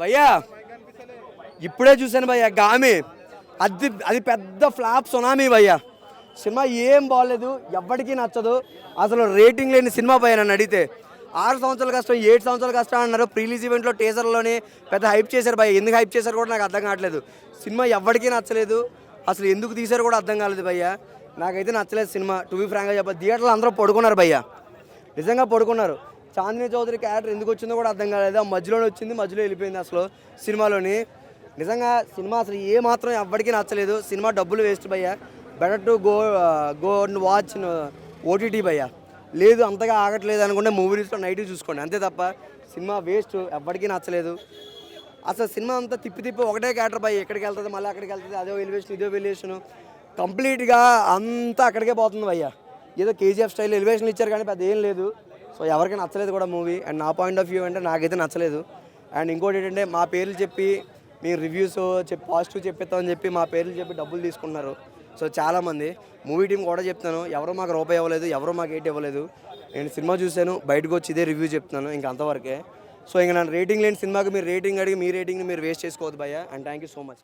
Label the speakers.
Speaker 1: భయ్యా ఇప్పుడే చూశాను భయ్యా గామి. అది పెద్ద ఫ్లాప్ సునామీ భయ్యా. సినిమా ఏం బాగలేదు, ఎవ్వడికి నచ్చదు, అసలు రేటింగ్ లేని సినిమా భయ్యా. నన్ను అడిగితే 6 సంవత్సరాల కష్టం 7 సంవత్సరాల కష్టం అన్నారు. ప్రీలీజ్ ఈవెంట్లో టీజర్లోనే పెద్ద హైప్ చేశారు భయ్య. ఎందుకు హైప్ చేశారు కూడా నాకు అర్థం కావట్లేదు. సినిమా ఎవ్వడికి నచ్చలేదు, అసలు ఎందుకు తీశారు కూడా అర్థం కాలేదు భయ్య. నాకైతే నచ్చలేదు సినిమా. టు బి ఫ్రాంక్గా చెప్పాలి, థియేటర్లో అందరూ పడుకున్నారు భయ్య, నిజంగా పడుకున్నారు. చాందినీ చౌదరి క్యారెక్టర్ ఎందుకు వచ్చిందో కూడా అర్థం కాలేదు. ఆ మధ్యలోనే వచ్చింది, మధ్యలో వెళ్ళిపోయింది అసలు సినిమాలోని. నిజంగా సినిమా అసలు ఏ మాత్రం ఎవ్వడికి నచ్చలేదు. సినిమా డబ్బులు వేస్ట్ భయ్య. Better to go and watch OTT భయ్య. లేదు అంతగా ఆగట్లేదు అనుకుంటే మూవీస్లో నైట్ చూసుకోండి, అంతే తప్ప సినిమా వేస్ట్, ఎవ్వడికి నచ్చలేదు. అసలు సినిమా అంతా తిప్పి ఒకటే క్యారెక్టర్ భయ్య. ఎక్కడికి వెళ్తుంది, మళ్ళీ అక్కడికి వెళ్తుంది, అదే ఎలివేషన్ ఇదే ఎలివేషన్, కంప్లీట్గా అంతా అక్కడికే పోతుంది భయ్య. ఏదో కేజీఎఫ్ స్టైల్ ఎలివేషన్ ఇచ్చారు కానీ పెద్ద ఏం లేదు. సో ఎవరికి నచ్చలేదు కూడా మూవీ. అండ్ నా పాయింట్ ఆఫ్ వ్యూ అంటే నాకైతే నచ్చలేదు. అండ్ ఇంకోటి ఏంటంటే మా పేర్లు చెప్పి మీరు రివ్యూస్ చెప్పి పాజిటివ్ చెప్పిస్తామని చెప్పి మా పేర్లు చెప్పి డబ్బులు తీసుకున్నారు. సో చాలామంది మూవీ టీం కూడా చెప్తాను, ఎవరో మాకు రూపాయి ఇవ్వలేదు, ఎవరో మాకు ఏంటి ఇవ్వలేదు. నేను సినిమా చూశాను, బయటకు వచ్చి ఇదే రివ్యూ చెప్తున్నాను, ఇంకా అంతవరకే. సో ఇంకా నన్ను రేటింగ్ లేని సినిమాకి మీరు రేటింగ్ అడిగి మీ రేటింగ్ని మీరు వేస్ట్ చేసుకోవద్దు భయ్య. And thank you so much.